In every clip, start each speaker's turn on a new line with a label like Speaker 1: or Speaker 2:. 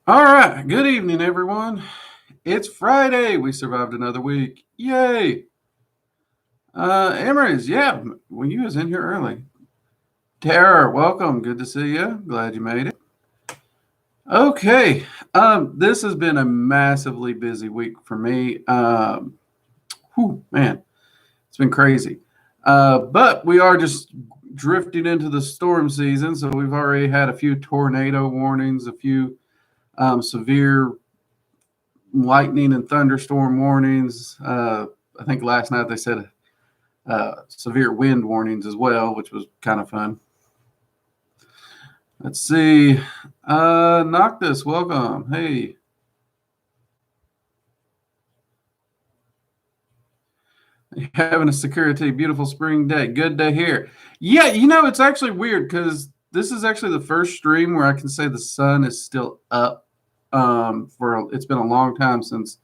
Speaker 1: All right. Good evening, everyone. It's Friday. We survived another week. Yay. Emery's, yeah. Well, you was in here early. Tara, welcome. Good to see you. Glad you made it. Okay. This has been a massively busy week for me. Whew, man, it's been crazy. But we are just drifting into the storm season, so we've already had a few tornado warnings, a few severe lightning and thunderstorm warnings. I think last night they said severe wind warnings as well, which was kind of fun. Let's see. Noctis, welcome. Hey. Having a security, beautiful spring day. Good to hear. Yeah, it's actually weird because this is actually the first stream where I can say the sun is still up. For it's been a long time since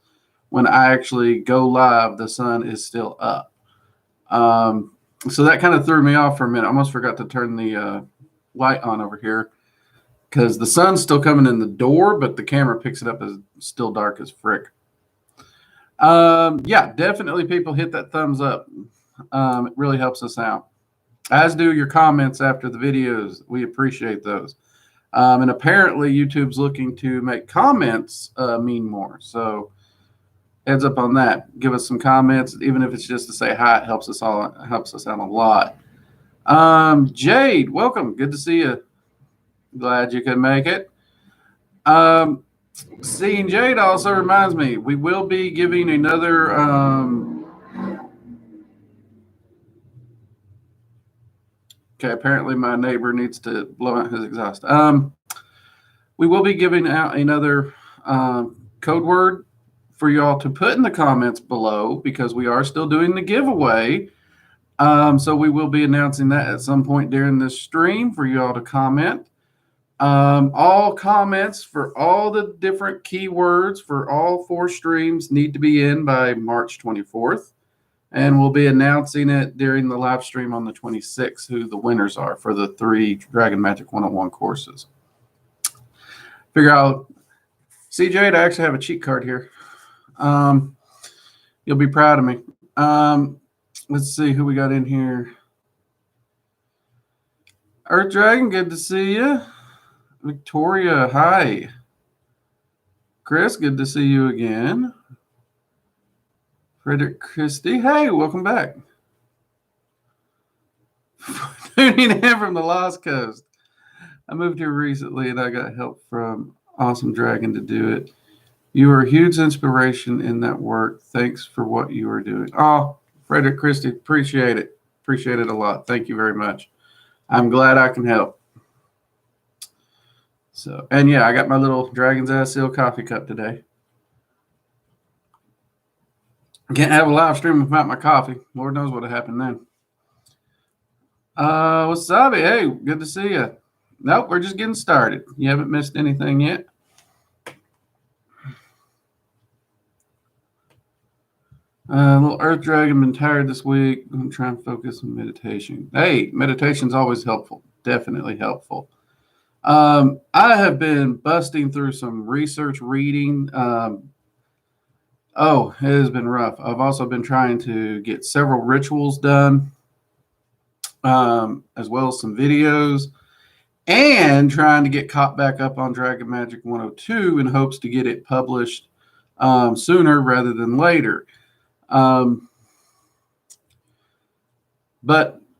Speaker 1: when I actually go live, the sun is still up. So that kind of threw me off for a minute. I almost forgot to turn the light on over here because the sun's still coming in the door, but the camera picks it up as still dark as frick. Yeah, definitely people hit that thumbs up. It really helps us out. As do your comments after the videos. We appreciate those. And apparently YouTube's looking to make comments mean more. So heads up on that. Give us some comments, even if it's just to say hi. It helps us out a lot. Jade, welcome. Good to see you. Glad you could make it. Seeing Jade also reminds me we will be giving another. Okay, apparently my neighbor needs to blow out his exhaust. We will be giving out another code word for y'all to put in the comments below because we are still doing the giveaway. So we will be announcing that at some point during this stream for y'all to comment. All comments for all the different keywords for all 4 streams need to be in by March 24th. And we'll be announcing it during the live stream on the 26th, who the winners are for the 3 Dragon Magic 101 courses. Figure out, CJ, I actually have a cheat card here. You'll be proud of me. Let's see who we got in here. Earth Dragon, good to see you. Victoria, hi. Chris, good to see you again. Frederick Christie, hey, welcome back. Tuning in from the Lost Coast. I moved here recently and I got help from Awesome Dragon to do it. You are a huge inspiration in that work. Thanks for what you are doing. Oh, Frederick Christie, appreciate it. Appreciate it a lot. Thank you very much. I'm glad I can help. So, and yeah, I got my little Dragon's Ass Seal coffee cup today. Can't have a live stream without my coffee. Lord knows what would happen then. Wasabi, hey, good to see you. Nope, we're just getting started. You haven't missed anything yet. Little Earth Dragon, been tired this week. I'm trying to focus on meditation. Hey, meditation's always helpful. Definitely helpful. I have been busting through some research reading. It has been rough. I've also been trying to get several rituals done, as well as some videos, and trying to get caught back up on Dragon Magic 102 in hopes to get it published sooner rather than later. But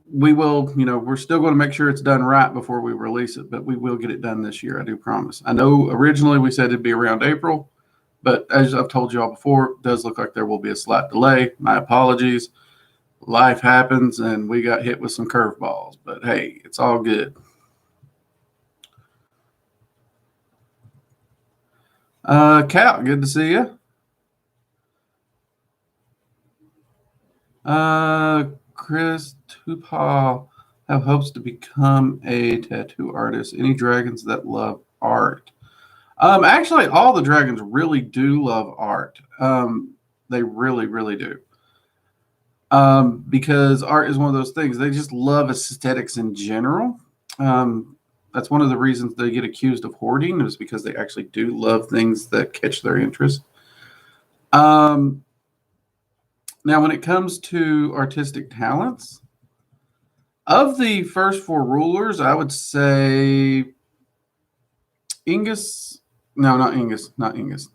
Speaker 1: we will, we're still going to make sure it's done right before we release it, but we will get it done this year. I do promise. I know originally we said it'd be around April, but as I've told you all before, it does look like there will be a slight delay. My apologies. Life happens and we got hit with some curveballs, but hey, it's all good. Cal, good to see you. Chris Tupal have hopes to become a tattoo artist. Any dragons that love art? Actually, all the dragons really do love art. They really, really do. Because art is one of those things. They just love aesthetics in general. That's one of the reasons they get accused of hoarding, is because they actually do love things that catch their interest. Now, when it comes to artistic talents, of the first 4 rulers, I would say Ingus. No, not Ingus. Not Ingus.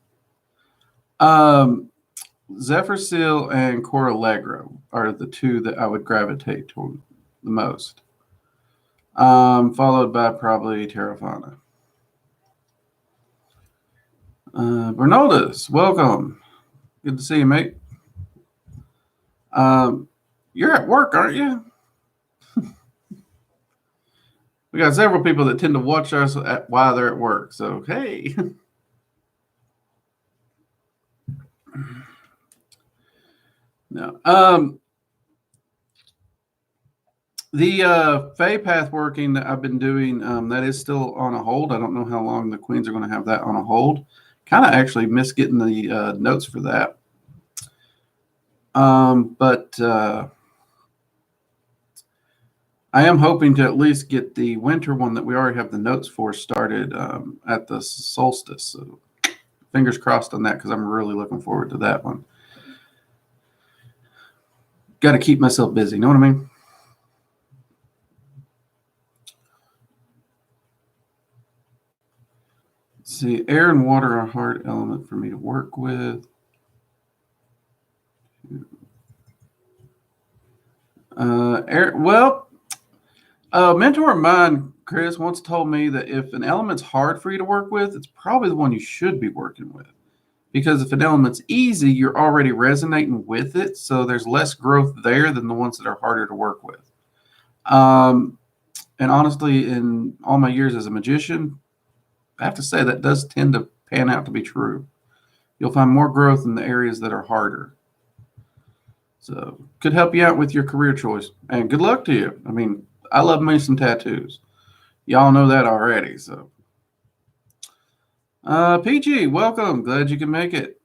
Speaker 1: Zephyr Seal and Corallegro are the 2 that I would gravitate toward the most. Followed by probably Terrafana. Bernaldus, welcome. Good to see you, mate. You're at work, aren't you? We got several people that tend to watch us while they're at work. So, hey. No. The Fey Path working that I've been doing, that is still on a hold. I don't know how long the Queens are going to have that on a hold. Kind of actually missed getting the notes for that. But I am hoping to at least get the winter one that we already have the notes for started at the solstice. So fingers crossed on that, because I'm really looking forward to that one. Got to keep myself busy. Know what I mean? Let's see, air and water are a hard element for me to work with. A mentor of mine, Chris, once told me that if an element's hard for you to work with, it's probably the one you should be working with. Because if an element's easy, you're already resonating with it, so there's less growth there than the ones that are harder to work with. And honestly, in all my years as a magician, I have to say that does tend to pan out to be true. You'll find more growth in the areas that are harder. So could help you out with your career choice. And good luck to you. I mean, I love me some tattoos. Y'all know that already. So, PG, welcome. Glad you can make it.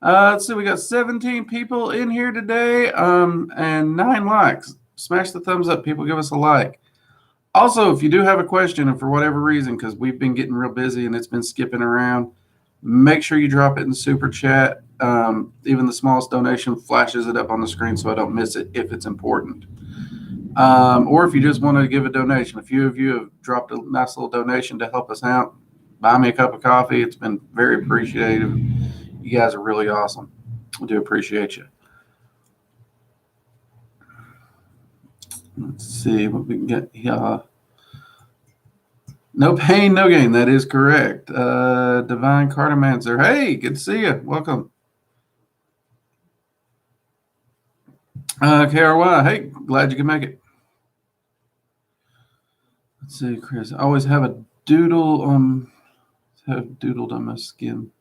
Speaker 1: Let's see. We got 17 people in here today, and 9 likes. Smash the thumbs up. People, give us a like. Also, if you do have a question, and for whatever reason, because we've been getting real busy and it's been skipping around, make sure you drop it in the super chat. Even the smallest donation flashes it up on the screen so I don't miss it if it's important. Or if you just want to give a donation. A few of you have dropped a nice little donation to help us out. Buy me a cup of coffee. It's been very appreciative. You guys are really awesome. I do appreciate you. Let's see what we can get here. No pain, no gain. That is correct. Divine Cartomancer. Hey, good to see you. Welcome. KRY. Hey, glad you can make it. Let's see, Chris. I always have a doodle doodled on my skin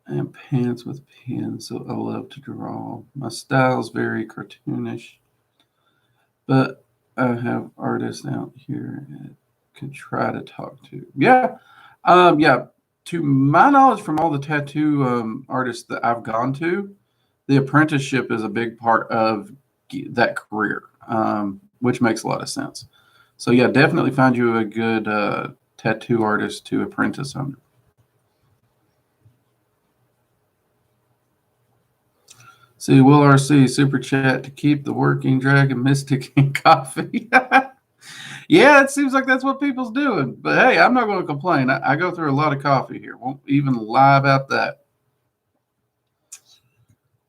Speaker 1: and pants with pens, so I love to draw. My style is very cartoonish, but I have artists out here that could try to talk to. Yeah. To my knowledge, from all the tattoo artists that I've gone to, the apprenticeship is a big part of that career, which makes a lot of sense. So yeah, definitely find you a good tattoo artist to apprentice under. See, Will RC super chat to keep the working dragon mystic in coffee. Yeah, it seems like that's what people's doing. But hey, I'm not going to complain. I go through a lot of coffee here. Won't even lie about that.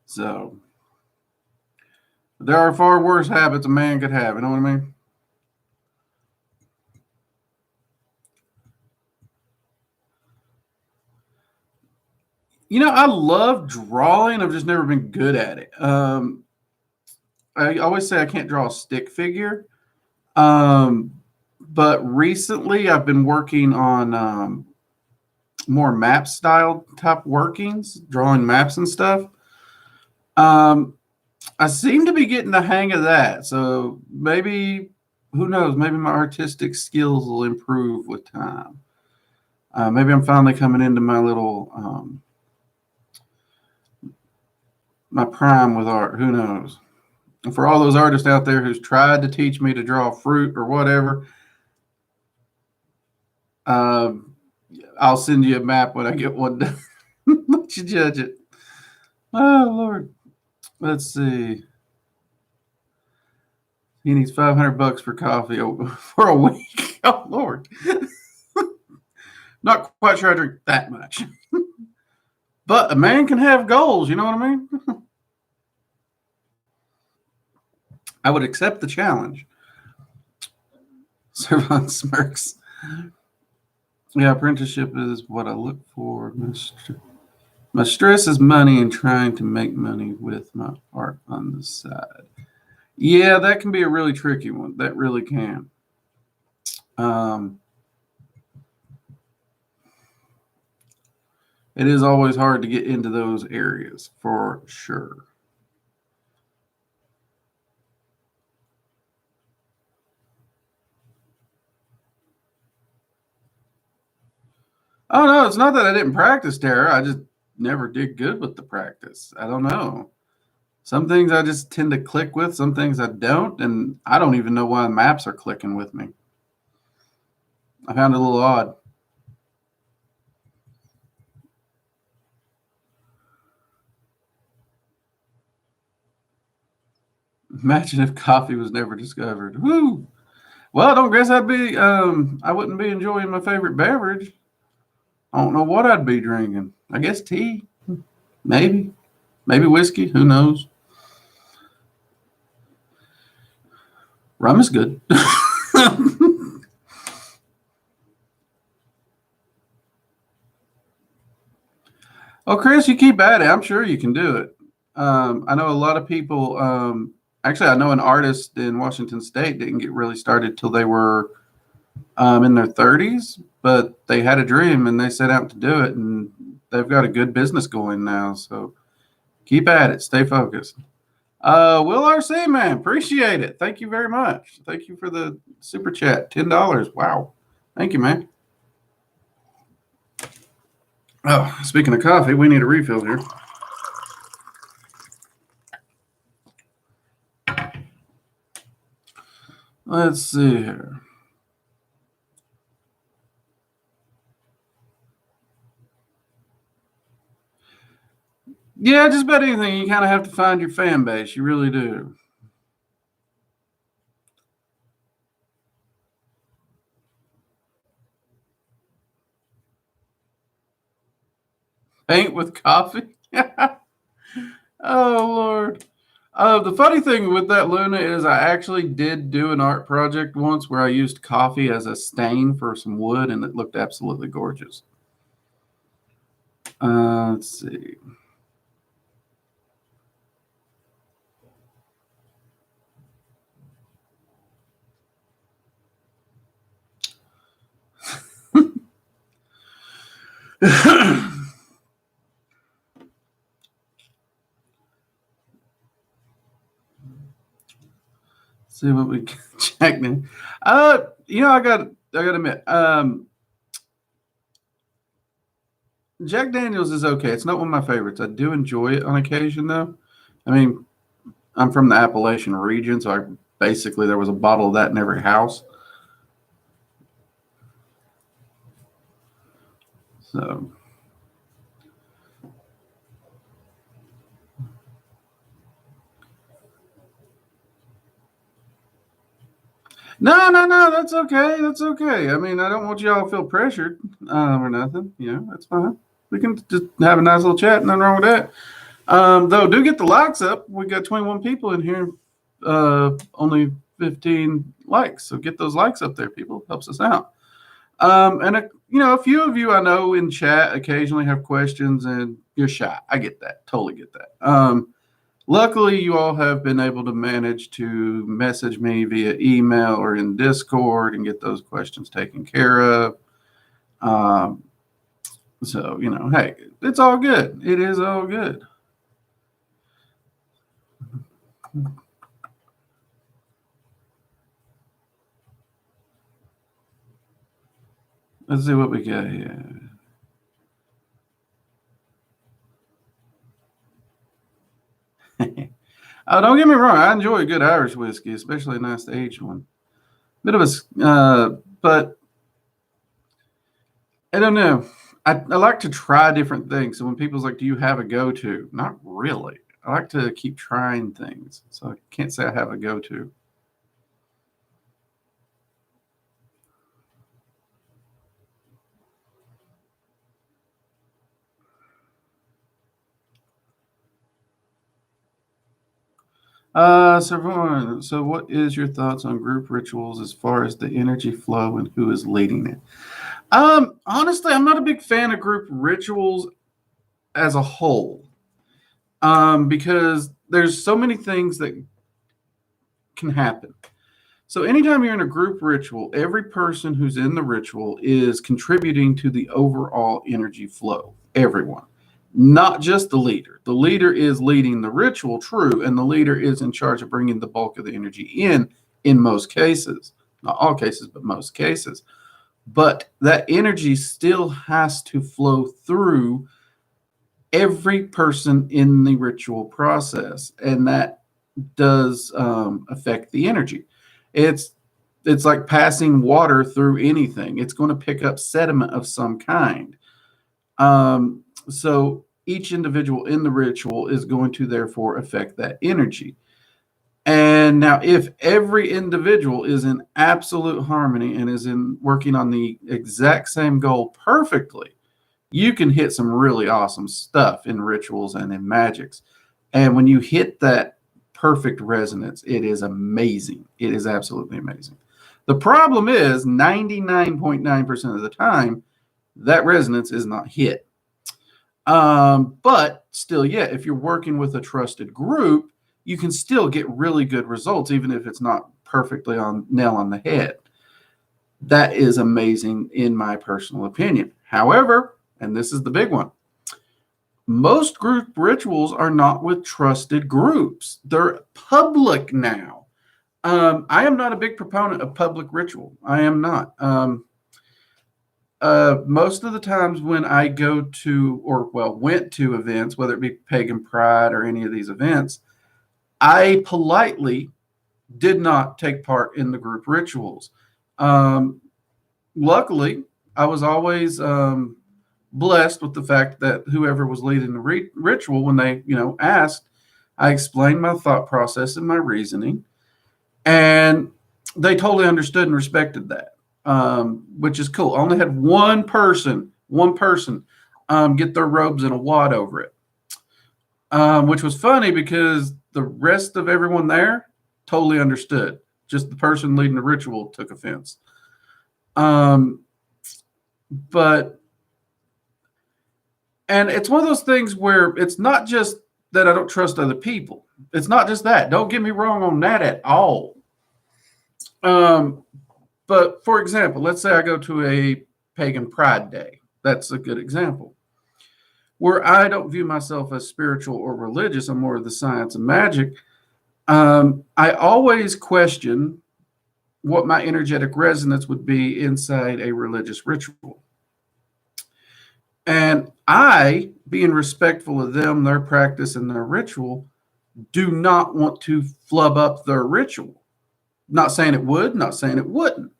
Speaker 1: So there are far worse habits a man could have. You know what I mean? You know, I love drawing. I've just never been good at it. I always say I can't draw a stick figure. But recently I've been working on more map style type workings, drawing maps and stuff. I seem to be getting the hang of that. So maybe, who knows, maybe my artistic skills will improve with time. Maybe I'm finally coming into my little, my prime with art. Who knows? And for all those artists out there who's tried to teach me to draw fruit or whatever, I'll send you a map when I get one done. Let you judge it. Oh, Lord. Let's see. He needs $500 for coffee for a week. Oh, Lord. Not quite sure I drink that much. But a man can have goals, you know what I mean? I would accept the challenge. Servant smirks. Yeah, apprenticeship is what I look for. My stress is money and trying to make money with my art on the side. Yeah, that can be a really tricky one. That really can. It is always hard to get into those areas for sure. Oh no, it's not that I didn't practice terror. I just never did good with the practice. I don't know. Some things I just tend to click with, some things I don't, and I don't even know why maps are clicking with me. I found it a little odd. Imagine if coffee was never discovered. Woo! Well, I don't guess I wouldn't be enjoying my favorite beverage. I don't know what I'd be drinking. I guess tea. Maybe. Maybe whiskey. Who knows? Rum is good. Oh, Chris, you keep at it. I'm sure you can do it. I know a lot of people. Actually, I know an artist in Washington State didn't get really started till they were in their 30s, but they had a dream and they set out to do it, and they've got a good business going now. So keep at it. Stay focused. Will RC, man, appreciate it. Thank you very much. Thank you for the super chat. $10. Wow. Thank you, man. Oh, speaking of coffee, we need a refill here. Let's see here. Yeah, just about anything. You kind of have to find your fan base. You really do. Paint with coffee. Oh, Lord. The funny thing with that, Luna, is I actually did do an art project once where I used coffee as a stain for some wood, and it looked absolutely gorgeous. Let's see. See what we can check now. I got to admit, Jack Daniels is okay. It's not one of my favorites. I do enjoy it on occasion, though. I mean, I'm from the Appalachian region, so basically there was a bottle of that in every house. So no, that's okay. That's okay. I mean, I don't want y'all to feel pressured or nothing. That's fine. We can just have a nice little chat. Nothing wrong with that. Though, do get the likes up. We got 21 people in here. Only 15 likes. So get those likes up there, people. Helps us out. And a few of you I know in chat occasionally have questions, and you're shy. I get that. Totally get that. Luckily, you all have been able to manage to message me via email or in Discord and get those questions taken care of. So, hey, it's all good. It is all good. Let's see what we got here. Don't get me wrong. I enjoy a good Irish whiskey, especially a nice aged one. Bit of but I don't know. I like to try different things. So when people's like, "Do you have a go-to?" Not really. I like to keep trying things. So I can't say I have a go-to. So what is your thoughts on group rituals as far as the energy flow and who is leading it? Honestly, I'm not a big fan of group rituals as a whole. Because there's so many things that can happen. So anytime you're in a group ritual, every person who's in the ritual is contributing to the overall energy flow. Everyone, not just the leader. The leader is leading the ritual, true, and the leader is in charge of bringing the bulk of the energy in most cases. Not all cases, but most cases. But that energy still has to flow through every person in the ritual process, and that does affect the energy. It's it's like passing water through anything. It's going to pick up sediment of some kind. So each individual in the ritual is going to therefore affect that energy. And now, if every individual is in absolute harmony and is in working on the exact same goal perfectly, you can hit some really awesome stuff in rituals and in magics. And when you hit that perfect resonance, it is amazing. It is absolutely amazing. The problem is 99.9% of the time, that resonance is not hit. But still, yeah, if you're working with a trusted group, you can still get really good results, even if it's not perfectly on nail on the head. That is amazing, in my personal opinion. However, and this is the big one, most group rituals are not with trusted groups. They're public now. I am not a big proponent of public ritual. I am not. Most of the times when I go to, or well, went to events, whether it be Pagan Pride or any of these events, I politely did not take part in the group rituals. Um, Luckily, I was always blessed with the fact that whoever was leading the ritual, when they asked, I explained my thought process and my reasoning, and they totally understood and respected that, which is cool. I only had one person get their robes in a wad over it, which was funny because the rest of everyone there totally understood. Just the person leading the ritual took offense. Um, but and it's one of those things where it's not just that I don't trust other people. It's not just that. Don't get me wrong on that at all. Um, but for example, let's say I go to a pagan pride day. That's a good example. Where I don't view myself as spiritual or religious, I'm more of the science and magic. I always question what my energetic resonance would be inside a religious ritual. And I, being respectful of them, their practice, and their ritual, do not want to flub up their ritual. Not saying it would, not saying it wouldn't,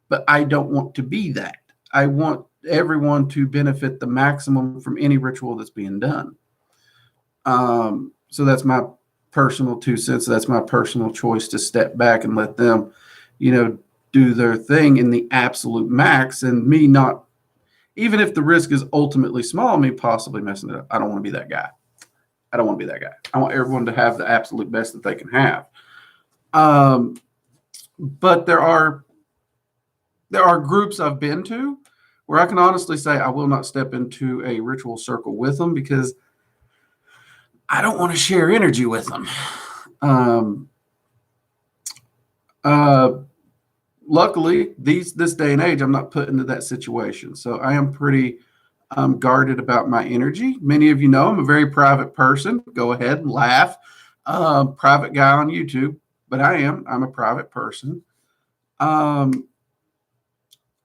Speaker 1: but I don't want to be that. I want everyone to benefit the maximum from any ritual that's being done. So that's my personal 2 cents. That's my personal choice to step back and let them, do their thing in the absolute max, and me not, even if the risk is ultimately small, me possibly messing it up. I don't want to be that guy. I don't want to be that guy. I want everyone to have the absolute best that they can have. But there are groups I've been to where I can honestly say I will not step into a ritual circle with them because I don't want to share energy with them. Luckily, this day and age, I'm not put into that situation. So I am pretty guarded about my energy. Many of you know I'm a very private person. Go ahead and laugh. Private guy on YouTube, but I'm a private person.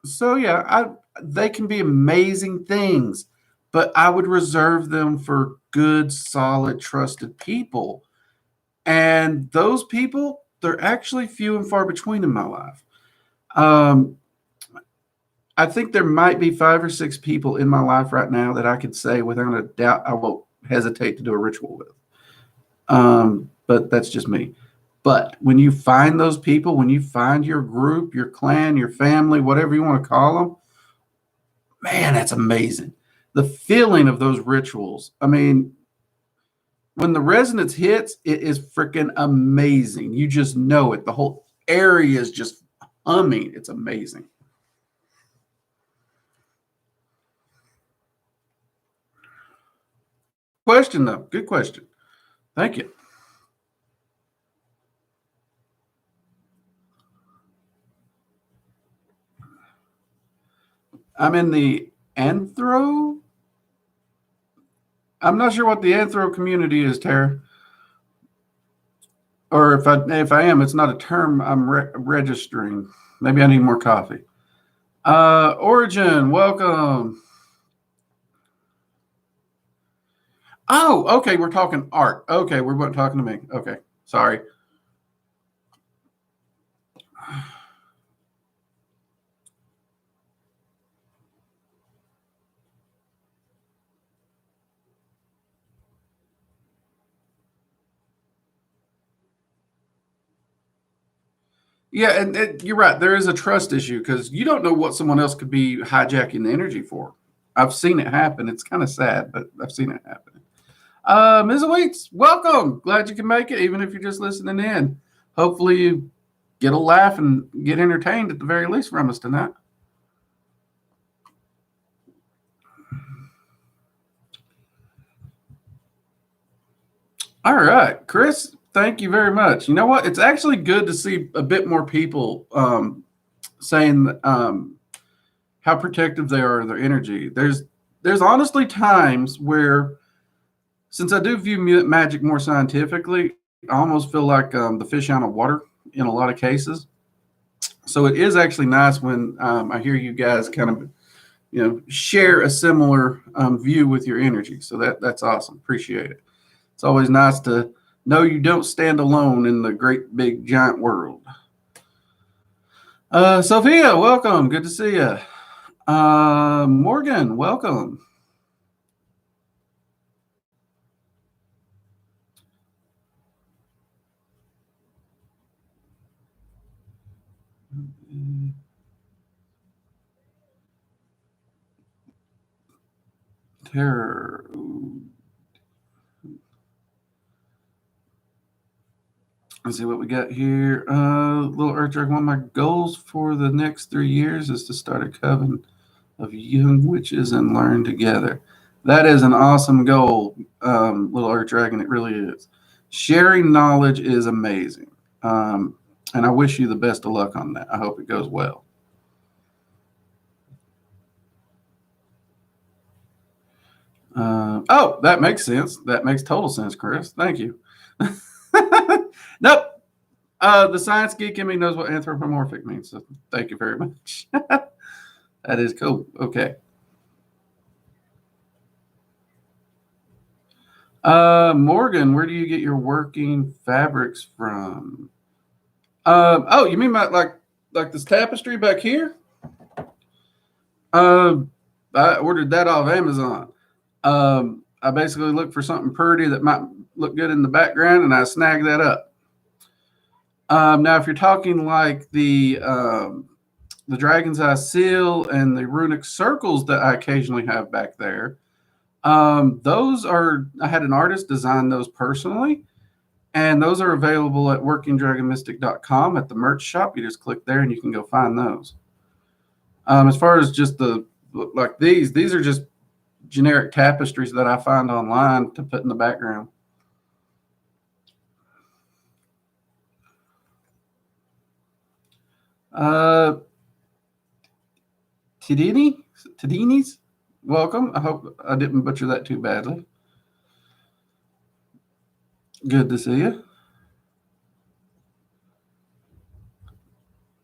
Speaker 1: So yeah, they can be amazing things, but I would reserve them for good, solid, trusted people. And those people, they're actually few and far between in my life. I think there might be 5 or 6 people in my life right now that I could say without a doubt I won't hesitate to do a ritual with. But that's just me. But when you find those people, when you find your group, your clan, your family, whatever you want to call them, man, that's amazing. The feeling of those rituals. I mean, when the resonance hits, it is freaking amazing. You just know it. The whole area is just humming. It's amazing. Question, though. Good question. Thank you. I'm in the anthro. I'm not sure what the anthro community is, Tara. Or if I am, it's not a term I'm registering. Maybe I need more coffee. Origin, welcome. Oh, okay. We're talking art. Okay, we're talking to me. Okay, sorry. Yeah, and you're right. There is a trust issue because you don't know what someone else could be hijacking the energy for. I've seen it happen. It's kind of sad, but I've seen it happen. Ms. Weeks, welcome. Glad you can make it, even if you're just listening in. Hopefully, you get a laugh and get entertained at the very least from us tonight. All right, Chris, thank you very much. You know what? It's actually good to see a bit more people saying how protective they are of their energy. There's honestly times where, since I do view magic more scientifically, I almost feel like the fish out of water in a lot of cases. So it is actually nice when I hear you guys kind of, share a similar view with your energy. So that's awesome. Appreciate it. It's always nice to know you don't stand alone in the great big giant world. Sophia, welcome. Good to see you. Morgan, welcome. Terror. Let's see what we got here. Little Earth Dragon. One of my goals for the next 3 years is to start a coven of young witches and learn together. That is an awesome goal, Little Earth Dragon. It really is. Sharing knowledge is amazing. And I wish you the best of luck on that. I hope it goes well. Oh, that makes sense. That makes total sense, Chris. Thank you. Nope. The science geek in me knows what anthropomorphic means. So thank you very much. That is cool. Okay. Morgan, where do you get your working fabrics from? Oh, you mean like this tapestry back here? I ordered that off Amazon. I basically looked for something pretty that might look good in the background, and I snagged that up. Now, if you're talking like the Dragon's Eye seal and the runic circles that I occasionally have back there, those are, I had an artist design those personally, and those are available at workingdragonmystic.com at the merch shop. You just click there and you can go find those. As far as just like these are just generic tapestries that I find online to put in the background. Tidini's, welcome. I hope I didn't butcher that too badly. Good to see you.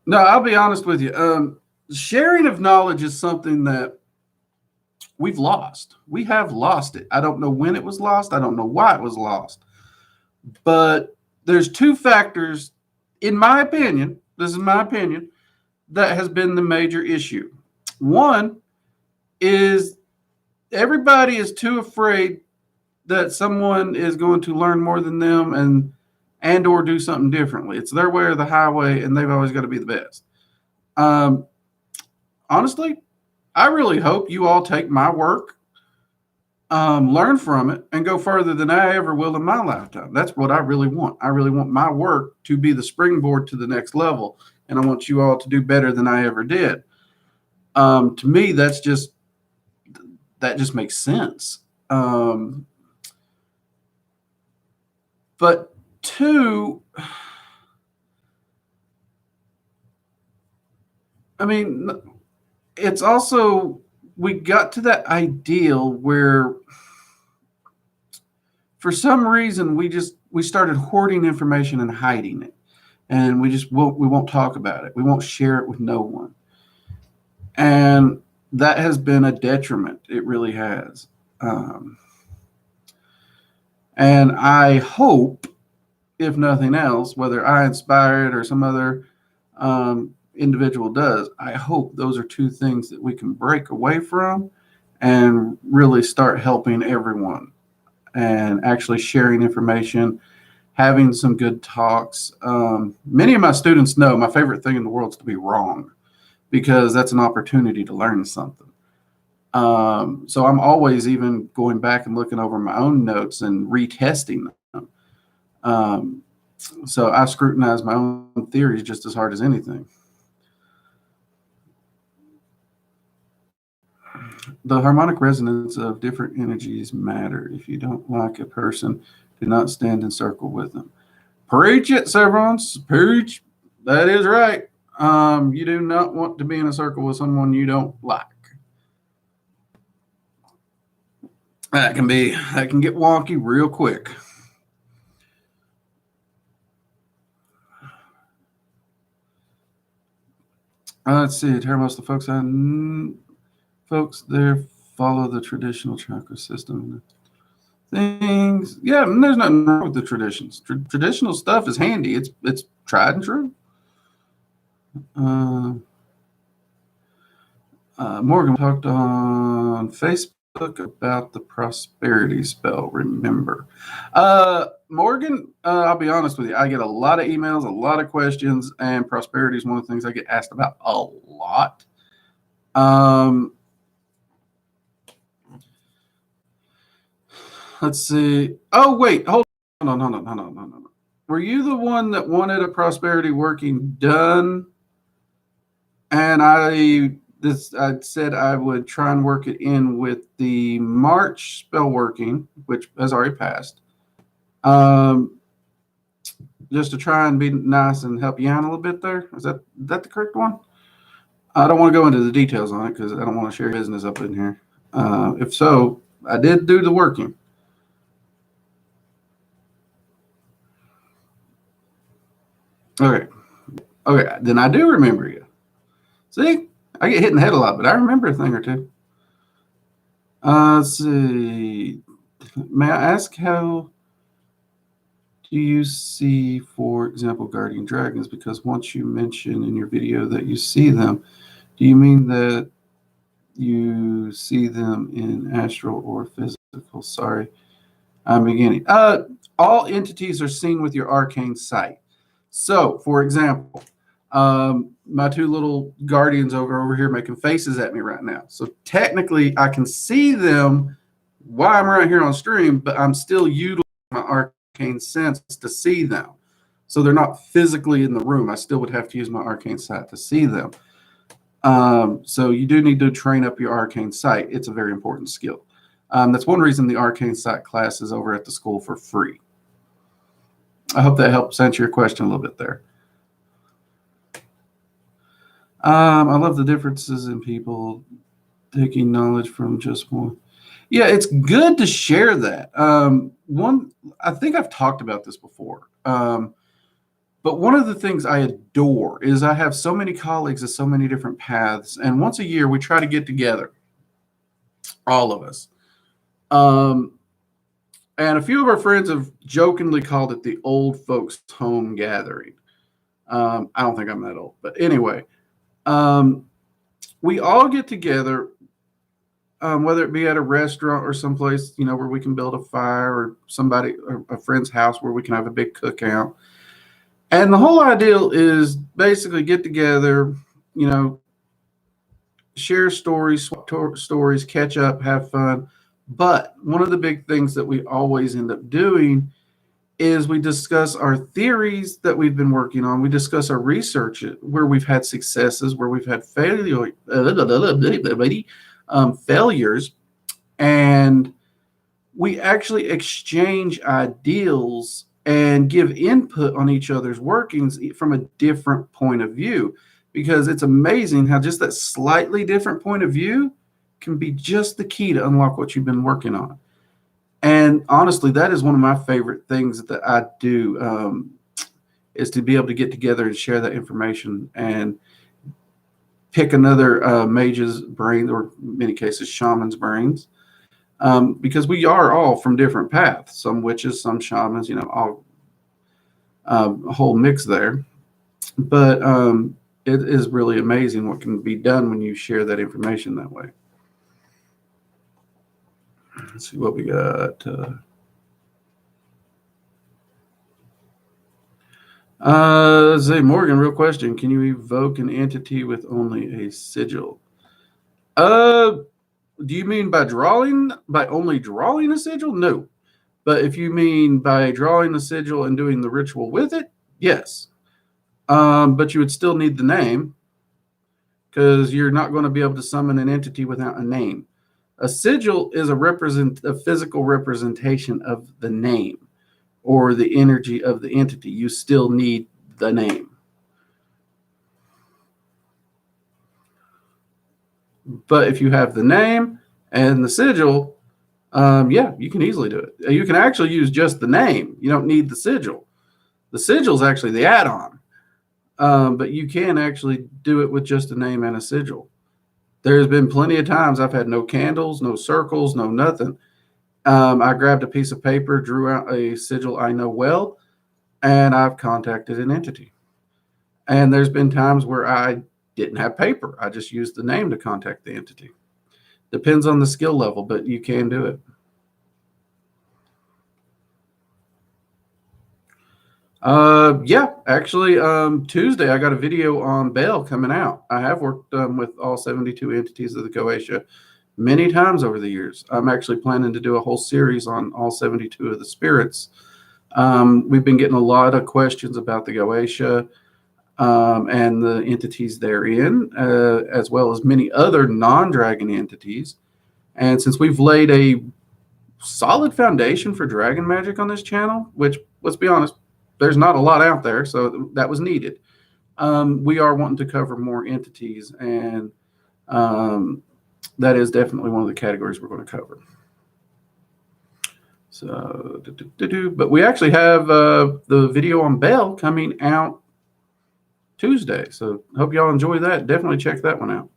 Speaker 1: No, I'll be honest with you. Sharing of knowledge is something that we've lost. We have lost it. I don't know when it was lost. I don't know why it was lost. But there's two factors, in my opinion, this is my opinion, that has been the major issue. One is everybody is too afraid that someone is going to learn more than them and or do something differently. It's their way or the highway, and they've always got to be the best. Honestly, I really hope you all take my work, learn from it, and go further than I ever will in my lifetime. That's what I really want. I really want my work to be the springboard to the next level, and I want you all to do better than I ever did. To me, that just makes sense. But two, I mean, it's also, we got to that ideal where for some reason we started hoarding information and hiding it, and we won't talk about it. We won't share it with no one. And that has been a detriment. It really has. And I hope, if nothing else, whether I inspire it or some other individual does, I hope those are two things that we can break away from and really start helping everyone and actually sharing information, having some good talks. Many of my students know my favorite thing in the world is to be wrong, because that's an opportunity to learn something. So I'm always even going back and looking over my own notes and retesting them. So I scrutinize my own theories just as hard as anything. The harmonic resonance of different energies matter. If you don't like a person, do not stand in circle with them. Preach it, Severance. Preach. That is right. You do not want to be in a circle with someone you don't like. That can get wonky real quick. Let's see. Most of the folks there follow the traditional chakra system. Things, yeah, there's nothing wrong with the traditions. Traditional stuff is handy. It's tried and true. Morgan talked on Facebook about the prosperity spell. Remember, Morgan, I'll be honest with you. I get a lot of emails, a lot of questions, and prosperity is one of the things I get asked about a lot. Let's see. Oh, wait, hold on. No. Were you the one that wanted a prosperity working done? And I said I would try and work it in with the March spell working, which has already passed. Just to try and be nice and help you out a little bit there. Is that the correct one? I don't want to go into the details on it because I don't want to share business up in here. If so, I did do the working. Okay, then I do remember you. See, I get hit in the head a lot, but I remember a thing or two. Let's see. May I ask, how do you see, for example, guardian dragons? Because once you mentioned in your video that you see them, do you mean that you see them in astral or physical? Sorry, I'm beginning. All entities are seen with your arcane sight. So, for example, my two little guardians over here making faces at me right now. So technically, I can see them while I'm right here on stream, but I'm still utilizing my arcane sense to see them. So they're not physically in the room. I still would have to use my arcane sight to see them. So you do need to train up your arcane sight. It's a very important skill. That's one reason the arcane sight class is over at the school for free. I hope that helps answer your question a little bit there. I love the differences in people taking knowledge from just one. Yeah, it's good to share that. I think I've talked about this before. But one of the things I adore is I have so many colleagues of so many different paths. And once a year, we try to get together, all of us. And a few of our friends have jokingly called it the old folks home gathering. I don't think I'm that old, but anyway, um, we all get together, whether it be at a restaurant or someplace, where we can build a fire, or somebody, or a friend's house where we can have a big cookout. And the whole ideal is basically get together, you know, share stories, swap stories, catch up, have fun. But one of the big things that we always end up doing is we discuss our theories that we've been working on. We discuss our research, where we've had successes, where we've had failures, and we actually exchange ideals and give input on each other's workings from a different point of view. Because it's amazing how just that slightly different point of view can be just the key to unlock what you've been working on. And honestly, that is one of my favorite things that I do, is to be able to get together and share that information and pick another mage's brain, or in many cases, shaman's brains, because we are all from different paths. Some witches, some shamans, all a whole mix there. But it is really amazing what can be done when you share that information that way. Let's see what we got. Say Morgan, real question. Can you evoke an entity with only a sigil? Do you mean by only drawing a sigil? No. But if you mean by drawing the sigil and doing the ritual with it, yes. But you would still need the name, because you're not going to be able to summon an entity without a name. A sigil is a physical representation of the name or the energy of the entity. You still need the name. But if you have the name and the sigil, yeah, you can easily do it. You can actually use just the name. You don't need the sigil. The sigil is actually the add-on. But you can actually do it with just a name and a sigil. There's been plenty of times I've had no candles, no circles, no nothing. I grabbed a piece of paper, drew out a sigil I know well, and I've contacted an entity. And there's been times where I didn't have paper. I just used the name to contact the entity. Depends on the skill level, but you can do it. Yeah, actually, Tuesday I got a video on Bell coming out. I have worked with all 72 entities of the Goetia many times over the years. I'm actually planning to do a whole series on all 72 of the spirits. We've been getting a lot of questions about the Goetia and the entities therein, as well as many other non-dragon entities. And since we've laid a solid foundation for dragon magic on this channel, which, let's be honest, there's not a lot out there, so that was needed. We are wanting to cover more entities, and that is definitely one of the categories we're going to cover. So, but we actually have the video on Bell coming out Tuesday, so hope y'all enjoy that. Definitely check that one out.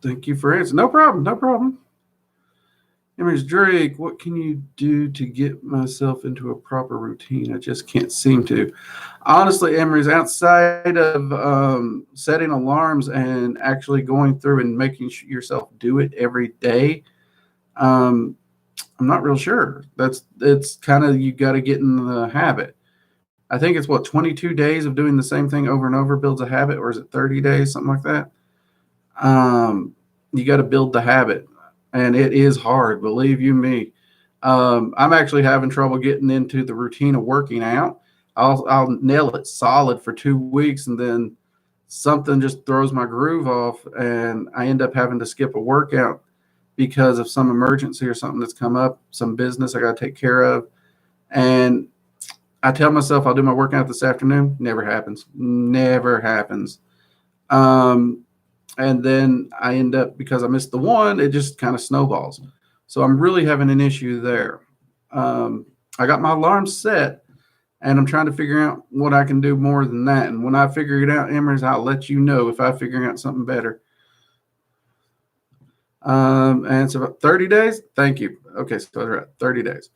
Speaker 1: Thank you for answering. No problem. No problem. Image Drake, what can you do to get myself into a proper routine? I just can't seem to. Honestly, Emery's outside of setting alarms and actually going through and making yourself do it every day. I'm not real sure. It's kind of, you got to get in the habit. I think it's 22 days of doing the same thing over and over builds a habit, or is it 30 days, something like that? You got to build the habit. And it is hard, believe you me. I'm actually having trouble getting into the routine of working out. I'll nail it solid for 2 weeks, and then something just throws my groove off, and I end up having to skip a workout because of some emergency or something that's come up, some business I got to take care of. And I tell myself I'll do my workout this afternoon. Never happens. Never happens. And then I end up, because I missed the one, it just kind of snowballs. So I'm really having an issue there. I got my alarm set, and I'm trying to figure out what I can do more than that. And when I figure it out, Emery's, I'll let you know if I figure out something better. And so 30 days. Thank you. Okay, so that's right. 30 days.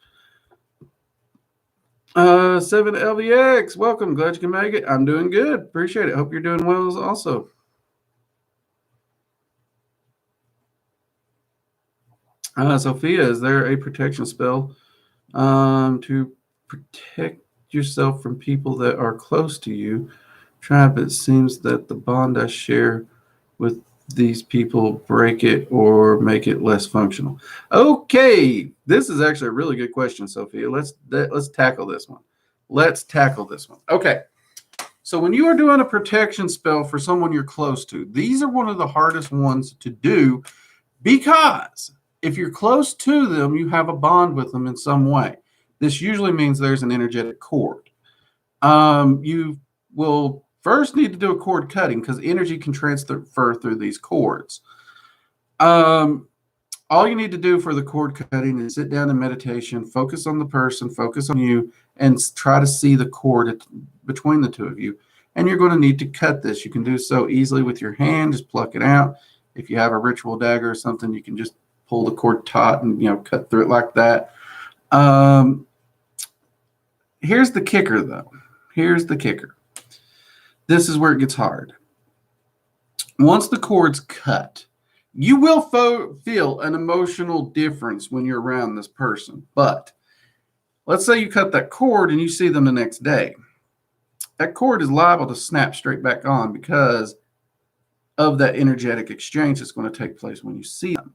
Speaker 1: 7LVX, welcome. Glad you can make it. I'm doing good. Appreciate it. Hope you're doing well also. Sophia, is there a protection spell to protect yourself from people that are close to you? Tribe, it seems that the bond I share with these people break it or make it less functional. Okay, this is actually a really good question, Sophia. Let's tackle this one. Okay. So when you are doing a protection spell for someone you're close to, these are one of the hardest ones to do because if you're close to them, you have a bond with them in some way. This usually means there's an energetic cord. You will first need to do a cord cutting because energy can transfer through these cords. All you need to do for the cord cutting is sit down in meditation, focus on the person, focus on you, and try to see the cord between the two of you. And you're going to need to cut this. You can do so easily with your hand, just pluck it out. If you have a ritual dagger or something, you can just pull the cord taut and cut through it like that. Here's the kicker, though. This is where it gets hard. Once the cord's cut, you will feel an emotional difference when you're around this person. But let's say you cut that cord and you see them the next day. That cord is liable to snap straight back on because of that energetic exchange that's going to take place when you see them.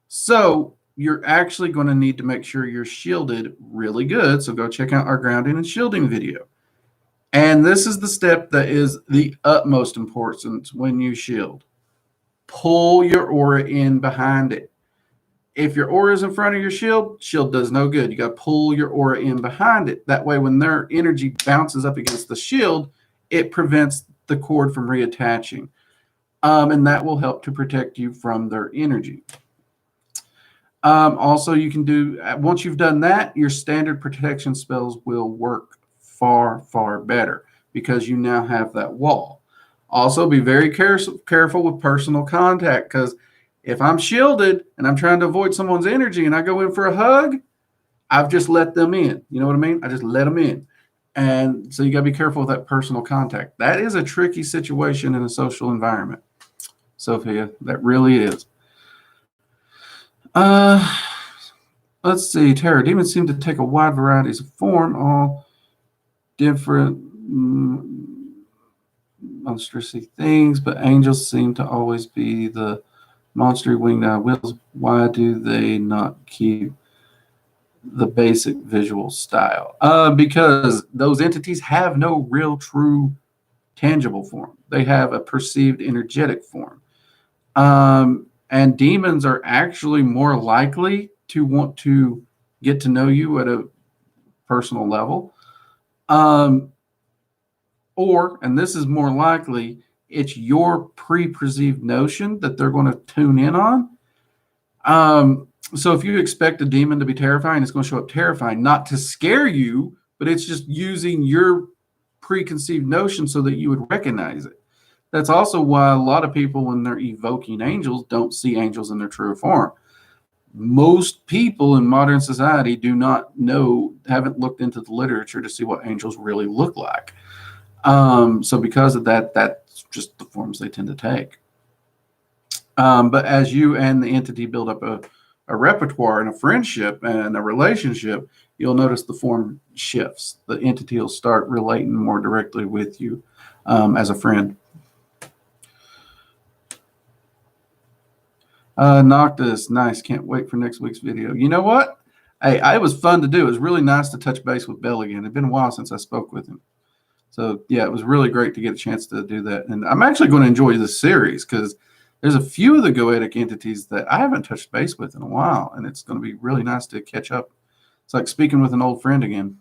Speaker 1: So you're actually going to need to make sure you're shielded really good. So go check out our grounding and shielding video. And this is the step that is the utmost importance when you shield. Pull your aura in behind it. If your aura is in front of your shield does no good. You got to pull your aura in behind it. That way, when their energy bounces up against the shield, it prevents the cord from reattaching. And that will help to protect you from their energy. Also, you can do, once you've done that, your standard protection spells will work far, far better because you now have that wall. Also, be very careful with personal contact because if I'm shielded and I'm trying to avoid someone's energy and I go in for a hug, I've just let them in. You know what I mean? I just let them in. And so you got to be careful with that personal contact. That is a tricky situation in a social environment, Sophia. That really is. Let's see. Terror demons seem to take a wide variety of form, all different monstrosity things, but angels seem to always be the monstery winged wills. Why do they not keep the basic visual style? Because those entities have no real, true, tangible form. They have a perceived energetic form. And demons are actually more likely to want to get to know you at a personal level. Or, and this is more likely, it's your pre-perceived notion that they're going to tune in on. So if you expect a demon to be terrifying, it's going to show up terrifying, not to scare you, but it's just using your preconceived notion so that you would recognize it. That's also why a lot of people, when they're evoking angels, don't see angels in their true form. Most people in modern society do not know, haven't looked into the literature to see what angels really look like. So because of that, that's just the forms they tend to take. But as you and the entity build up a repertoire and a friendship and a relationship, you'll notice the form shifts. The entity will start relating more directly with you as a friend. Noctis, nice. Can't wait for next week's video. You know what? Hey, it was fun to do. It was really nice to touch base with Bill again. It'd been a while since I spoke with him. So, yeah, it was really great to get a chance to do that. And I'm actually going to enjoy this series because there's a few of the goetic entities that I haven't touched base with in a while, and it's going to be really nice to catch up. It's like speaking with an old friend again.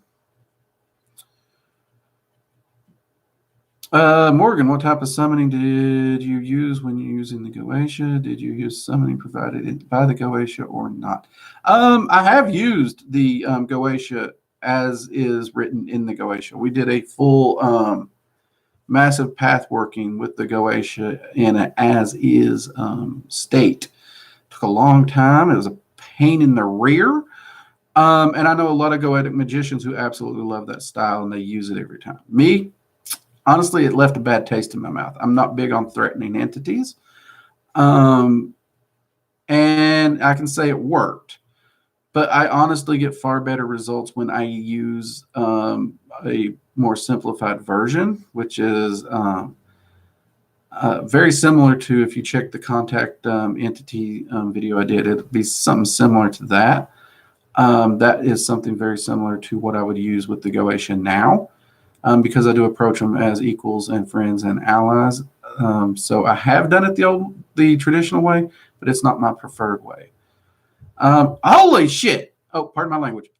Speaker 1: Morgan, what type of summoning did you use when you're using the Goetia? Did you use summoning provided by the Goetia or not? I have used the Goetia as is written in the Goetia. We did a full massive path working with the Goetia in an as is state. took a long time. It was a pain in the rear. And I know a lot of goetic magicians who absolutely love that style and they use it every time. Me, honestly, it left a bad taste in my mouth. I'm not big on threatening entities. And I can say it worked. But I honestly get far better results when I use a more simplified version, which is very similar to, if you check the contact entity video I did, it'd be something similar to that. That is something very similar to what I would use with the Goetia now, because I do approach them as equals and friends and allies. So I have done it the traditional way, but it's not my preferred way. Holy shit. Oh, pardon my language.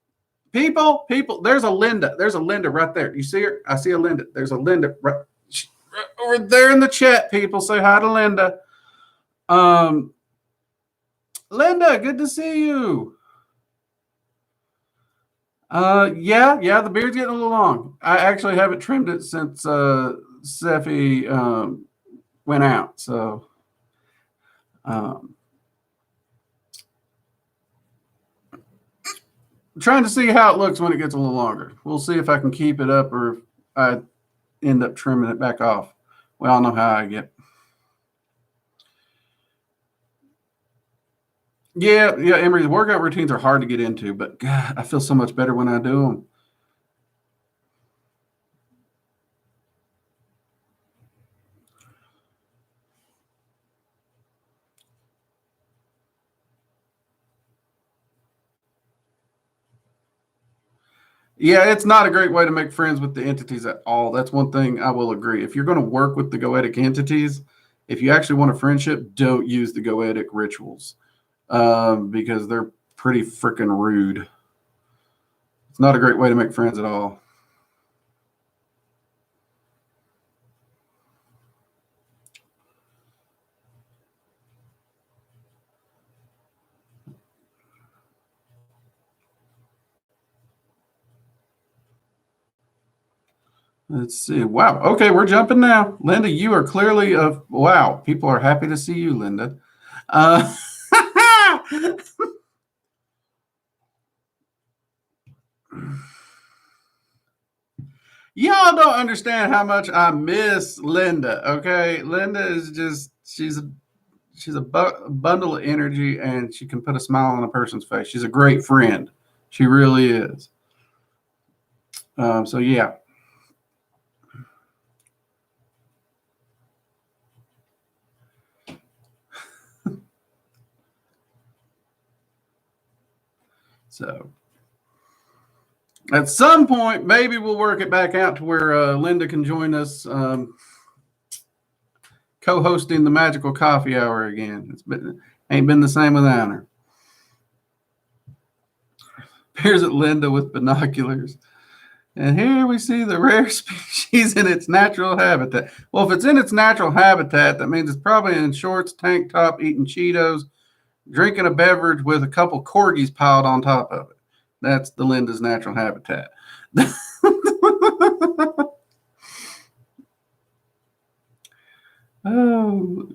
Speaker 1: People, there's a Linda. There's a Linda right there. You see her? I see a Linda. There's a Linda right over there in the chat. People, say hi to Linda. Linda, good to see you. Yeah, the beard's getting a little long. I actually haven't trimmed it since Seffi went out. So I'm trying to see how it looks when it gets a little longer. We'll see if I can keep it up or if I end up trimming it back off. We all know how I get. Yeah, Emery's workout routines are hard to get into, but God, I feel so much better when I do them. Yeah, it's not a great way to make friends with the entities at all. That's one thing I will agree. If you're going to work with the goetic entities, if you actually want a friendship, don't use the goetic rituals because they're pretty freaking rude. It's not a great way to make friends at all. Let's see. Wow. Okay, we're jumping now. Linda, you are clearly wow. People are happy to see you, Linda. Y'all don't understand how much I miss Linda. Okay, Linda is just she's a bundle of energy, and she can put a smile on a person's face. She's a great friend. She really is. So yeah. So at some point, maybe we'll work it back out to where Linda can join us co-hosting the Magical Coffee Hour again. Ain't been the same without her. Appears at Linda with binoculars. And here we see the rare species in its natural habitat. Well, if it's in its natural habitat, that means it's probably in shorts, tank top, eating Cheetos, drinking a beverage with a couple corgis piled on top of it. That's the Linda's natural habitat. Oh,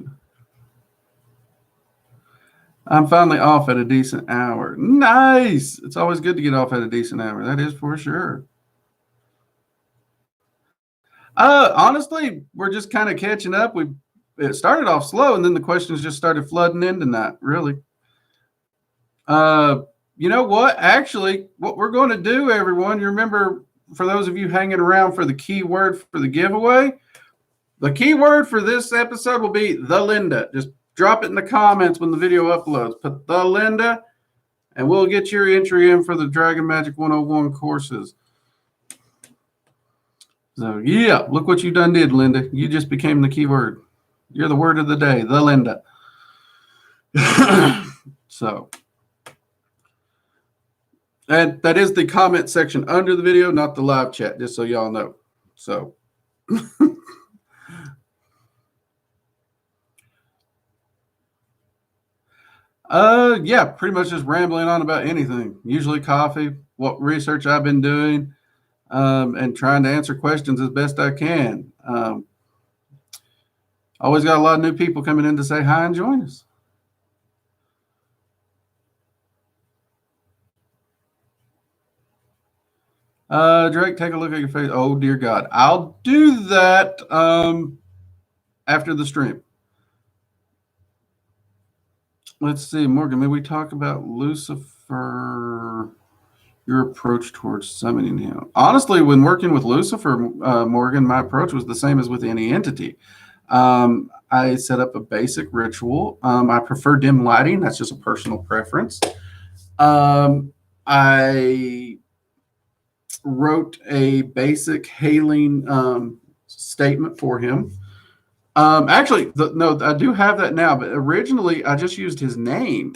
Speaker 1: I'm finally off at a decent hour. Nice. It's always good to get off at a decent hour. That is for sure. Honestly, we're just kind of catching up. It started off slow, and then the questions just started flooding in tonight. Really. You know what? Actually, what we're going to do, everyone, you remember, for those of you hanging around for the keyword for the giveaway, the keyword for this episode will be the Linda. Just drop it in the comments when the video uploads. Put the Linda, and we'll get your entry in for the Dragon Magic 101 courses. So, yeah, look what you done did, Linda. You just became the keyword. You're the word of the day, the Linda. So, and that is the comment section under the video, not the live chat, just so y'all know. So, yeah, pretty much just rambling on about anything. Usually coffee, what research I've been doing, and trying to answer questions as best I can. Always got a lot of new people coming in to say hi and join us. Drake, take a look at your face. Oh dear God, I'll do that after the stream. Let's see, Morgan. Maybe we talk about Lucifer. Your approach towards summoning him. Honestly, when working with Lucifer, Morgan, my approach was the same as with any entity. I set up a basic ritual. I prefer dim lighting. That's just a personal preference. I wrote a basic hailing statement for him. Actually, no, I do have that now, but originally I just used his name.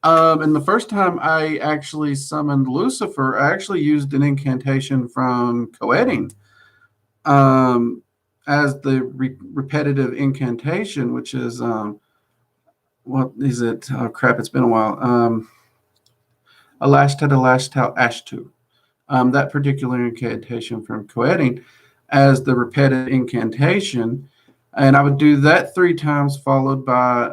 Speaker 1: And the first time I actually summoned Lucifer, I actually used an incantation from Coedding as the repetitive incantation, which is, what is it? Oh, crap, it's been a while. Alashta Ashtu. That particular incantation from Coedding as the repetitive incantation. And I would do that 3 times, followed by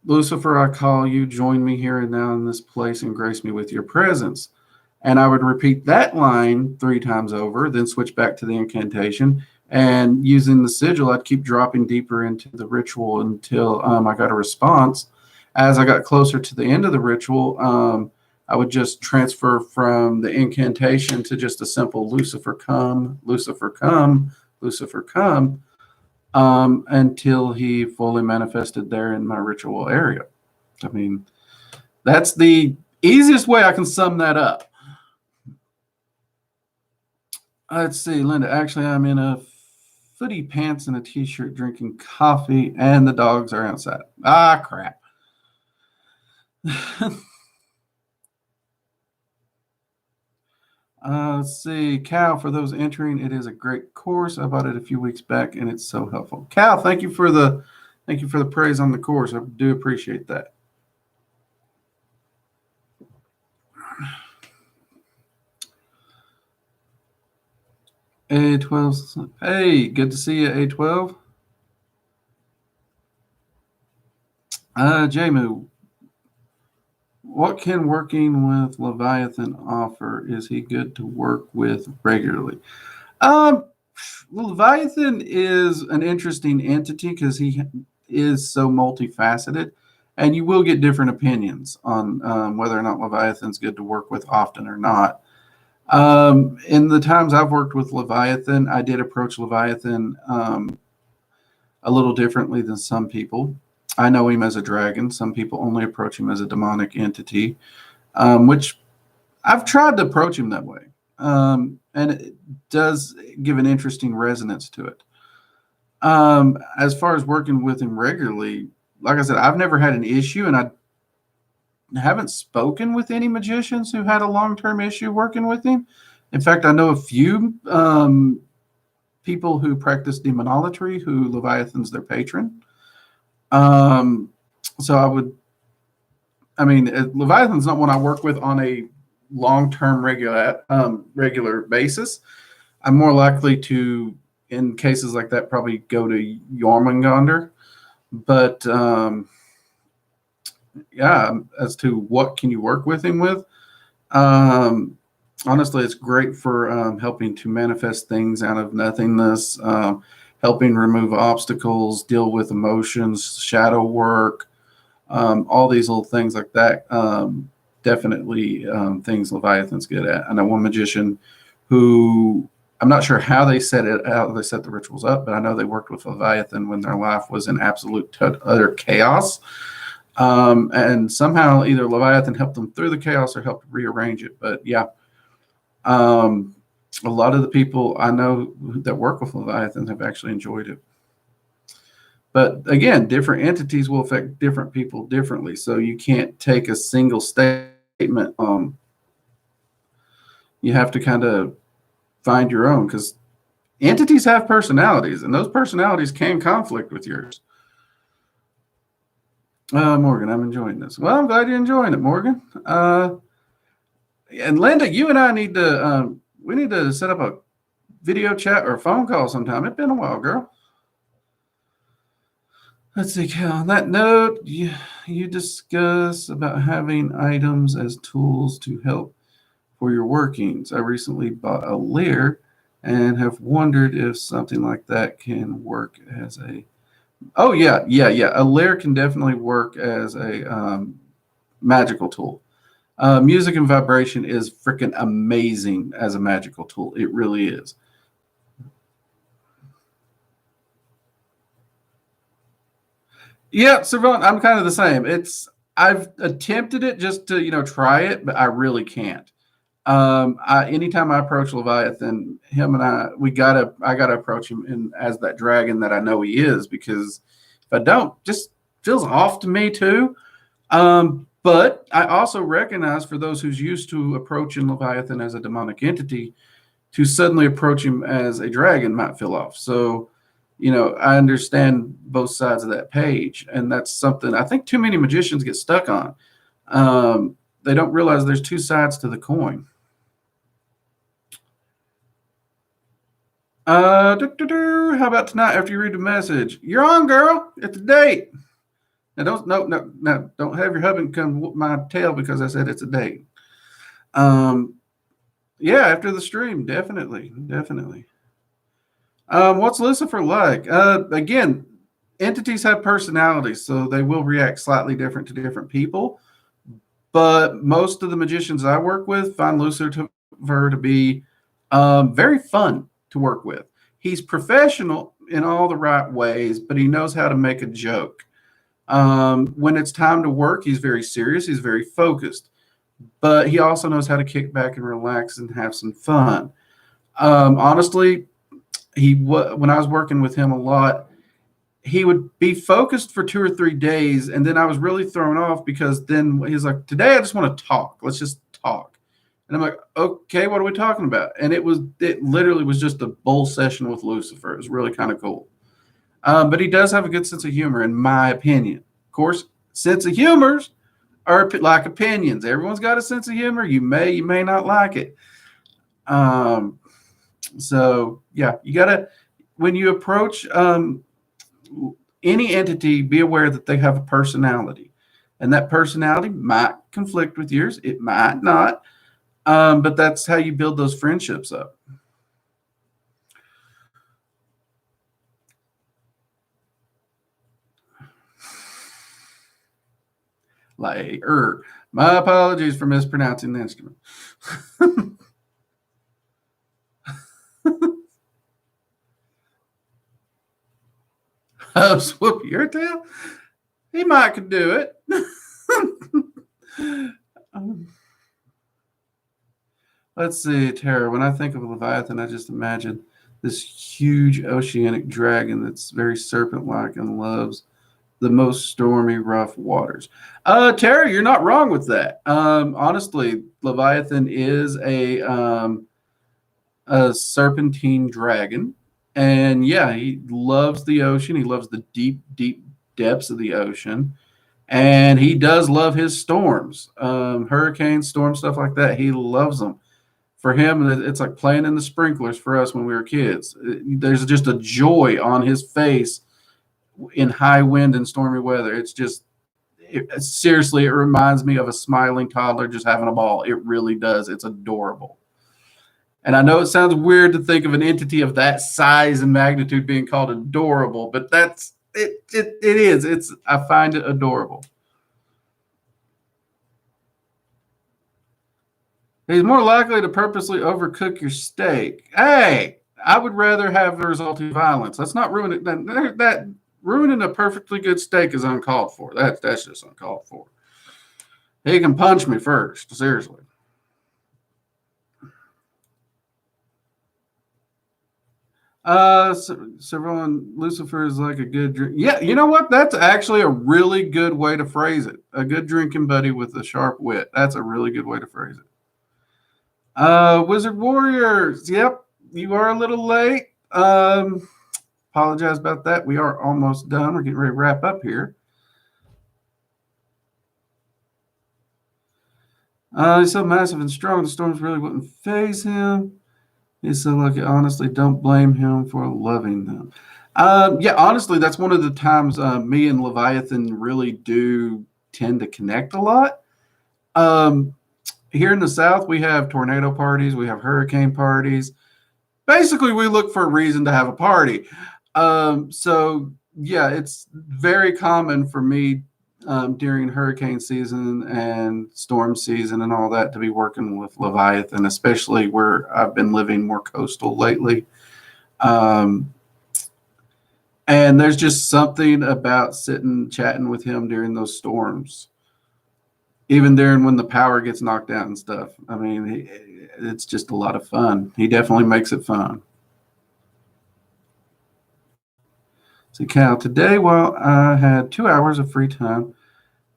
Speaker 1: Lucifer, I call you, join me here and now in this place and grace me with your presence. And I would repeat that line 3 times over, then switch back to the incantation. And using the sigil, I'd keep dropping deeper into the ritual until I got a response. As I got closer to the end of the ritual, I would just transfer from the incantation to just a simple Lucifer come, Lucifer come, Lucifer come. Until he fully manifested there in my ritual area. I mean, that's the easiest way I can sum that up. Let's see, Linda. Actually, I'm in a footy pants and a t-shirt drinking coffee, and the dogs are outside. Ah, crap. Let's see, Cal, for those entering, it is a great course. I bought it a few weeks back, and it's so helpful. Cal, thank you for the praise on the course. I do appreciate that. A12, hey, good to see you, A12. Jamu, what can working with Leviathan offer? Is he good to work with regularly? Leviathan is an interesting entity because he is so multifaceted, and you will get different opinions on whether or not Leviathan's good to work with often or not. In the times I've worked with Leviathan, I did approach Leviathan a little differently than some people. I know him as a dragon. Some people only approach him as a demonic entity, which I've tried to approach him that way. And it does give an interesting resonance to it. As far as working with him regularly, like I said, I've never had an issue, and I haven't spoken with any magicians who had a long-term issue working with him. In fact, I know a few people who practice demonolatry who Leviathan's their patron. So Leviathan's not one I work with on a long-term regular basis. I'm more likely to, in cases like that, probably go to Jormungandr. But yeah, as to what can you work with him with, honestly, it's great for helping to manifest things out of nothingness, helping remove obstacles, deal with emotions, shadow work, all these little things like that. Definitely things Leviathan's good at. I know one magician who, I'm not sure how they set the rituals up, but I know they worked with Leviathan when their life was in absolute utter chaos. And somehow either Leviathan helped them through the chaos or helped rearrange it. But yeah, a lot of the people I know that work with Leviathan have actually enjoyed it. But again, different entities will affect different people differently. So you can't take a single statement. You have to kind of find your own, because entities have personalities, and those personalities can conflict with yours. Morgan, I'm enjoying this. Well, I'm glad you're enjoying it, Morgan. And Linda, you and I need to set up a video chat or a phone call sometime. It's been a while, girl. Let's see, Cal. On that note, you discuss about having items as tools to help for your workings. I recently bought a lyre and have wondered if something like that can work as a. Oh yeah, yeah, yeah. A lyre can definitely work as a magical tool. Music and vibration is freaking amazing as a magical tool. It really is. Yeah, Savant, I'm kind of the same. I've attempted it just to try it, but I really can't. Anytime I approach Leviathan, him and I gotta approach him as that dragon that I know he is, because if I don't, just feels off to me too. But I also recognize, for those who's used to approaching Leviathan as a demonic entity, to suddenly approach him as a dragon might feel off. So, I understand both sides of that page, and that's something I think too many magicians get stuck on. They don't realize there's two sides to the coin. How about tonight after you read the message? You're on, girl. It's a date. Now don't have your husband come whoop my tail because I said it's a date. Um, yeah, after the stream, definitely, definitely. What's Lucifer like? Again, entities have personalities, so they will react slightly different to different people. But most of the magicians I work with find Lucifer to be very fun to work with. He's professional in all the right ways, but he knows how to make a joke. When it's time to work, he's very serious. He's very focused, but he also knows how to kick back and relax and have some fun. Honestly, when I was working with him a lot, he would be focused for 2 or 3 days, and then I was really thrown off because then he's like, "Today I just want to talk. Let's just talk." And I'm like, "Okay, what are we talking about?" And it literally was just a bull session with Lucifer. It was really kind of cool. But he does have a good sense of humor, in my opinion. Of course, sense of humors are like opinions. Everyone's got a sense of humor. You may not like it. Um, so yeah, you gotta, when you approach any entity, be aware that they have a personality, and that personality might conflict with yours. It might not, but that's how you build those friendships up. Like, my apologies for mispronouncing the instrument. Swoop your tail? He might could do it. um, let's see, Tara. When I think of a Leviathan, I just imagine this huge oceanic dragon that's very serpent-like and loves the most stormy, rough waters. Tara, you're not wrong with that. Honestly, Leviathan is a serpentine dragon, and yeah, he loves the ocean. He loves the deep, deep depths of the ocean, and he does love his storms, hurricanes, storms, stuff like that. He loves them. For him, it's like playing in the sprinklers for us when we were kids. There's just a joy on his face in high wind and stormy weather. It's just, seriously, it reminds me of a smiling toddler just having a ball. It really does. It's adorable. And I know it sounds weird to think of an entity of that size and magnitude being called adorable, but that's it. It is. I find it adorable. He's more likely to purposely overcook your steak. Hey, I would rather have the resulting violence. Let's not ruin it. That ruining a perfectly good steak is uncalled for. That's just uncalled for. He can punch me first. Seriously. Everyone, Lucifer is like a good drink. Yeah, you know what? That's actually a really good way to phrase it. A good drinking buddy with a sharp wit. That's a really good way to phrase it. Wizard Warriors. Yep, you are a little late. Apologize about that. We are almost done. We're getting ready to wrap up here. He's so massive and strong, the storms really wouldn't phase him. He's so lucky. Honestly, don't blame him for loving them. Yeah, honestly, that's one of the times me and Leviathan really do tend to connect a lot. Um, Here in the South, we have tornado parties, we have hurricane parties. Basically, we look for a reason to have a party. So, yeah, it's very common for me during hurricane season and storm season and all that to be working with Leviathan, especially where I've been living more coastal lately. Um, and there's just something about sitting chatting with him during those storms, even during when the power gets knocked out and stuff. I mean, it's just a lot of fun. He definitely makes it fun. So, Cal, today while I had 2 hours of free time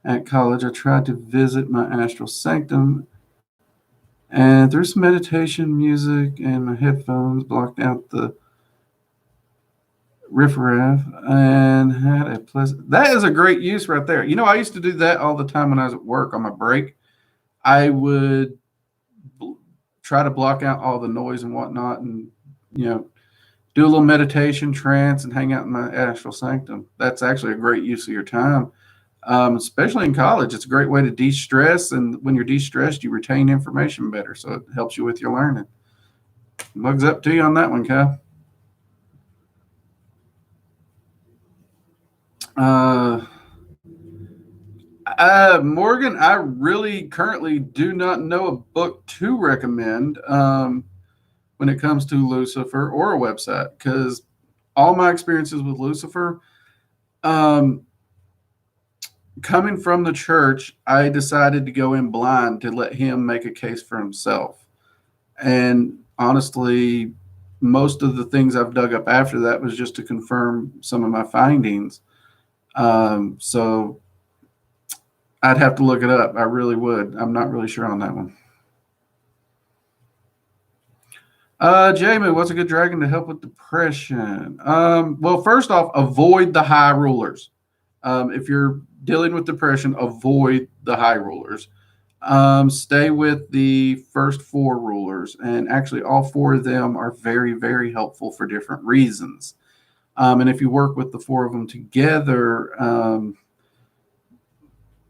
Speaker 1: at college, I tried to visit my astral sanctum, and through some meditation music and my headphones blocked out the riffraff and had a pleasant. That is a great use right there. You know, I used to do that all the time when I was at work on my break. I would try to block out all the noise and whatnot, and you know, do a little meditation, trance, and hang out in my astral sanctum. That's actually a great use of your time, especially in college. It's a great way to de-stress, and when you're de-stressed, you retain information better, so it helps you with your learning. Mugs up to you on that one, Kyle. Uh, Morgan, I really currently do not know a book to recommend when it comes to Lucifer or a website, because all my experiences with Lucifer, um, coming from the church, I decided to go in blind to let him make a case for himself. And honestly, most of the things I've dug up after that was just to confirm some of my findings. So I'd have to look it up. I really would. I'm not really sure on that one. Jamie, what's a good dragon to help with depression? Well, first off, avoid the high rulers. If you're dealing with depression, avoid the high rulers. Stay with the first four rulers, and actually, all four of them are very, very helpful for different reasons. And if you work with the four of them together,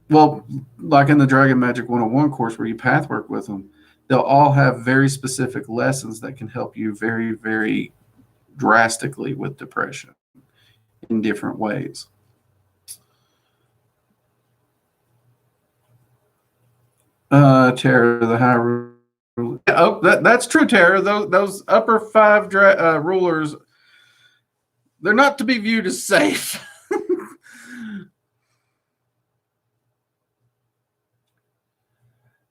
Speaker 1: well, like in the Dragon Magic 101 course where you path work with them, they'll all have very specific lessons that can help you very, very drastically with depression in different ways. Tara, the high ruler. Oh, that's true, Tara. Those upper five rulers, they're not to be viewed as safe.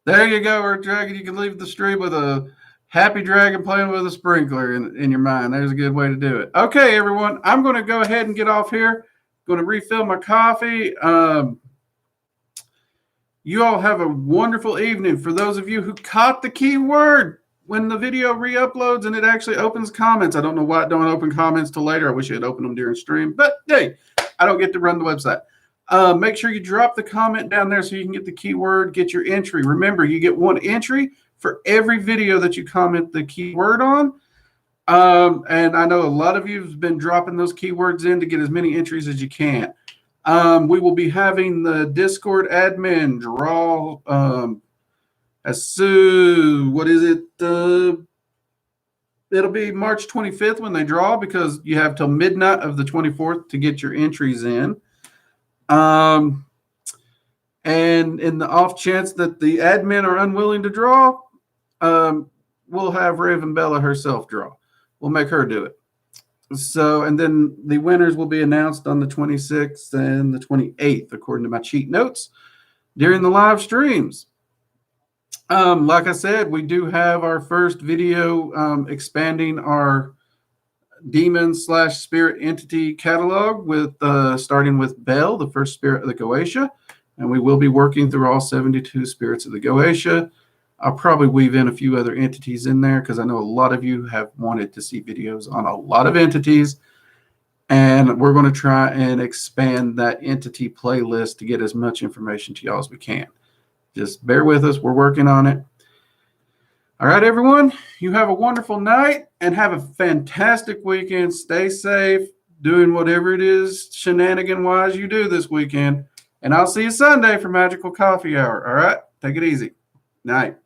Speaker 1: There you go, Earth Dragon. You can leave the stream with a happy dragon playing with a sprinkler in your mind. There's a good way to do it. Okay, everyone. I'm going to go ahead and get off here. Going to refill my coffee. You all have a wonderful evening. For those of you who caught the keyword when the video re-uploads and it actually opens comments, I don't know why it don't open comments till later. I wish it had opened them during stream, but hey, I don't get to run the website. Make sure you drop the comment down there so you can get the keyword, get your entry. Remember, you get one entry for every video that you comment the keyword on. And I know a lot of you have been dropping those keywords in to get as many entries as you can. We will be having the Discord admin draw as soon, what is it? It'll be March 25th when they draw, because you have till midnight of the 24th to get your entries in. And in the off chance that the admin are unwilling to draw, we'll have Raven Bella herself draw. We'll make her do it. So, and then the winners will be announced on the 26th and the 28th, according to my cheat notes during the live streams. Like I said, we do have our first video expanding our demon/spirit entity catalog with starting with Bel, the first spirit of the Goetia, and we will be working through all 72 spirits of the Goetia. I'll probably weave in a few other entities in there because I know a lot of you have wanted to see videos on a lot of entities, and we're going to try and expand that entity playlist to get as much information to y'all as we can. Just bear with us. We're working on it. All right, everyone, you have a wonderful night and have a fantastic weekend. Stay safe, doing whatever it is shenanigan-wise you do this weekend. And I'll see you Sunday for Magical Coffee Hour. All right? Take it easy. Night.